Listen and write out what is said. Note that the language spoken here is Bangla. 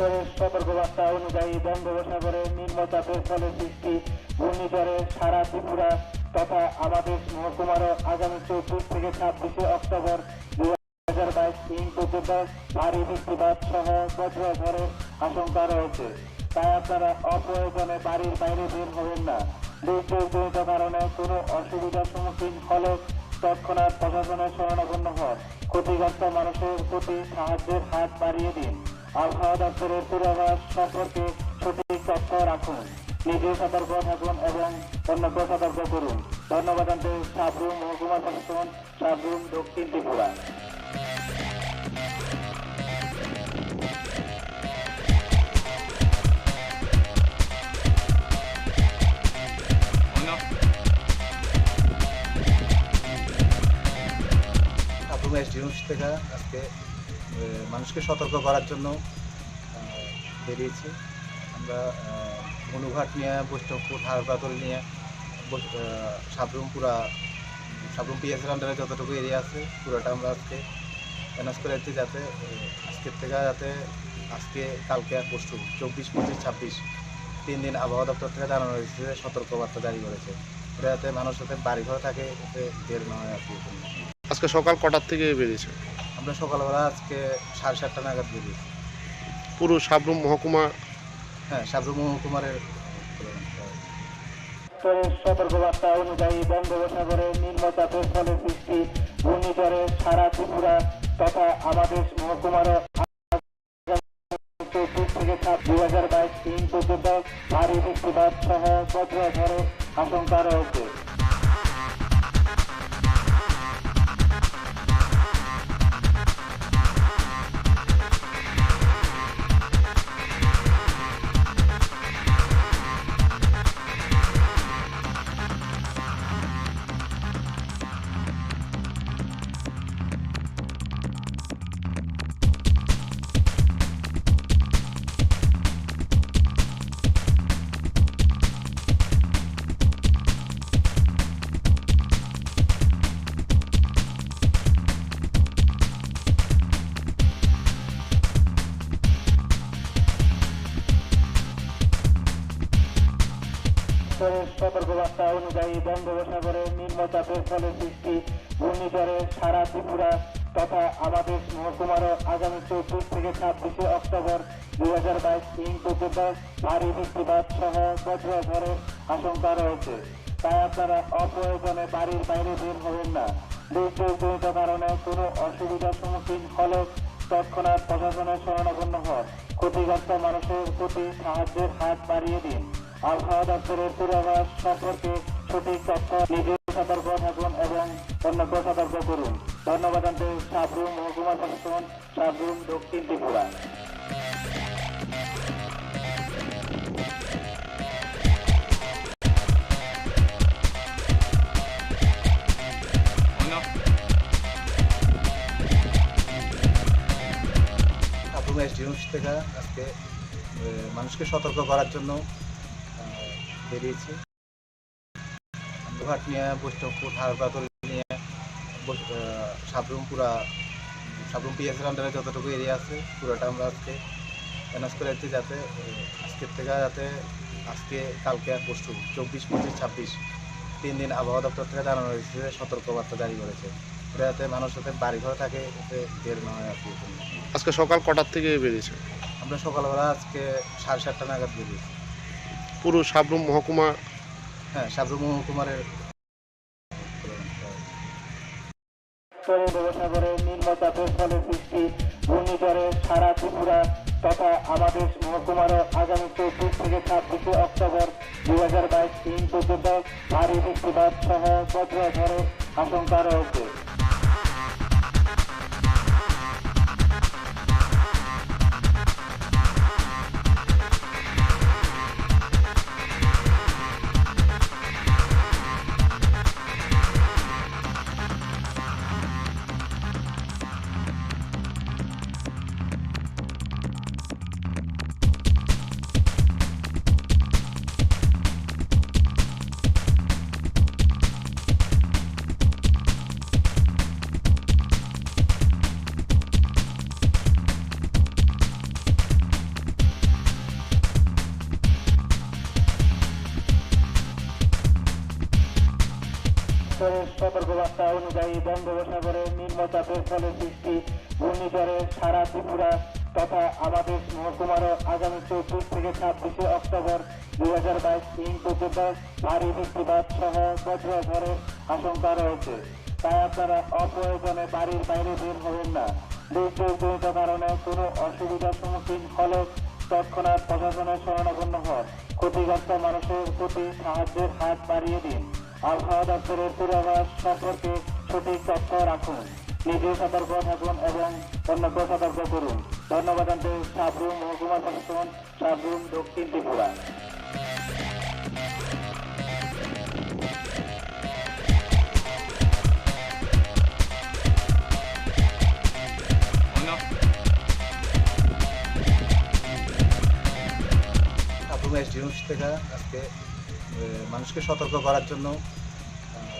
সতর্কবার্তা অনুযায়ী বঙ্গোপসাগরে নিম্নচাপের ফলে সৃষ্টি ঘূর্ণিঝড়ে সারা ত্রিপুরা তথা আমাদের মহকুমারও আগামী 24 থেকে 26 অক্টোবর 2022 পর্যন্ত ভারী বৃষ্টিপাত সহ বজ্রঝড়ের আশঙ্কা রয়েছে। তাই আপনারা অপ্রয়োজনে বাড়ির বাইরে বের হবেন না। দুর্যোগজনিত কারণে কোনো অসুবিধার সম্মুখীন হলে তৎক্ষণাৎ প্রশাসনের শরণাপন্ন হন। ক্ষতিগ্রস্ত মানুষের প্রতি সাহায্যের হাত বাড়িয়ে দিন। আবহাওয়া দপ্তরের পূর্বাভাস সম্পর্কে সঠিক তথ্য রাখুন। নিজে সতর্ক থাকুন এবং অন্যকে সতর্ক করুন। ধন্যবাদ জানাতে সাবরুম মহকুমা প্রশাসন, সাবরুম দক্ষিণ ত্রিপুরা। থেকে আজকে মানুষকে সতর্ক করার জন্য বেরিয়েছি। আমরা মনুঘাট নিয়ে বৈষ্ণবপুর হারবাতল নিয়ে সাবরুম পিএসের আন্ডারে যতটুকু এরিয়া আছে পুরোটা আমরা আজকে অ্যানাউন্স করে যাচ্ছি, যাতে আজকের থেকে আজকে কালকে আর পরশু 24, 25, 26 3 দিন আবহাওয়া দপ্তর থেকে জানানো হয়েছে যে সতর্কবার্তা জারি করেছে। এটা যাতে মানুষ যাতে বাড়িঘর থাকে এতে বের না হয় আর কি। আজকে সকাল কটার থেকে বেরিয়েছে? আমরা সকালবেলা আজকে 7:30 নাগাদ বেরিয়েছি। পুরো সাবরুম মহকুমা? হ্যাঁ, সাবরুম মহকুমারের। সতর্কবার্তা অনুযায়ী বঙ্গোপসাগরে নিম্নচাপের ফলে সৃষ্টি ঘূর্ণিঝড়ে সারা ত্রিপুরা তথা আমাদের মহকুমারও 24 থেকে 2022 পর্যন্ত ভারী বৃষ্টিপাত সহ বজ্রঝড়ের আশঙ্কা রয়েছে। সতর্কবার্তা অনুযায়ী বঙ্গোপসাগরে নিম্নচাপের ফলে সৃষ্টি ঘূর্ণিঝড়ে সারা ত্রিপুরা তথা আমাদের মহকুমারও আগামী 24 থেকে 26 অক্টোবর 2022 পর্যন্ত ভারী বৃষ্টিপাত সহ বজ্রঝড়ের আশঙ্কা রয়েছে। তাই আপনারা অপ্রয়োজনে বাড়ির বাইরে বের হবেন না। দুর্যোগজনিত কারণে কোনো অসুবিধার সম্মুখীন হলে তৎক্ষণাৎ প্রশাসনের শরণাপন্ন হন। ক্ষতিগ্রস্ত মানুষের প্রতি সাহায্যের হাত বাড়িয়ে দিন। আবহাওয়া দপ্তরের পূর্বাভাস সম্পর্কে সঠিক তথ্য নিজে সতর্ক থাকুন এবং অন্যকে সতর্ক করুন। ধন্যবাদ জানাতে সাবরুম মহকুমা প্রশাসন, সাবরুম দক্ষিণ ত্রিপুরা। থেকে আজকে মানুষকে সতর্ক করার জন্য বেরিয়েছি। মনুঘাট নিয়ে বৈষ্ণবপুর হারবাতল নিয়ে সাবরুম পিএসের আন্ডারে যতটুকু এরিয়া আছে পুরোটা আমরা আজকে অ্যানাউন্স করে যাচ্ছি, যাতে আজকের থেকে আজকে কালকে আর পরশু 24, 25, 26 3 দিন আবহাওয়া দপ্তর থেকে জানানো হয়েছে যে সতর্কবার্তা জারি করেছে। এটা যাতে মানুষ যাতে বাড়িঘর থাকে এতে বের না হয় আর কি। আজকে সকাল কটার থেকে বেরিয়েছে? আমরা সকালবেলা আজকে 7:30 নাগাদ বেরিয়েছি। পুরো সাবরুম মহকুমা? হ্যাঁ, সাবরুম মহকুমারের। বঙ্গোপসাগরে নিম্নচাপের ফলে সৃষ্টি ঘূর্ণিঝড়ে সারা ত্রিপুরা তথা আমাদের মহকুমারও আগামী 24 থেকে 26 অক্টোবর 2022 পর্যন্ত ভারী বৃষ্টিপাত সহ বজ্রঝড়ের আশঙ্কা রয়েছে। দপ্তরের সতর্কবার্তা অনুযায়ী বঙ্গোপসাগরে নিম্নচাপের ফলে সৃষ্টি ঘূর্ণিঝড়ে সারা ত্রিপুরা তথা আমাদের মহকুমারও আগামী 24 থেকে 26 অক্টোবর 2022 পর্যন্ত ভারী বৃষ্টিপাত সহ বজ্রঝড়ের আশঙ্কা রয়েছে। তাই আপনারা অপ্রয়োজনে বাড়ির বাইরে বের হবেন না। দুর্যোগজনিত কারণে কোনো অসুবিধার সম্মুখীন হলে তৎক্ষণাৎ প্রশাসনের শরণাপন্ন হন। ক্ষতিগ্রস্ত মানুষের প্রতি সাহায্যের হাত বাড়িয়ে দিন। আবহাওয়া দপ্তরের পূর্বাভাস সম্পর্কে সঠিক তথ্য রাখুন। নিজে সতর্ক থাকুন এবং অন্যকে সতর্ক করুন। ধন্যবাদ জানাতে সাবরুম মহকুমা প্রশাসন, সাবরুম দক্ষিণ ত্রিপুরা। সাবরুম এসডিএম থেকে আজকে মানুষকে সতর্ক করার জন্য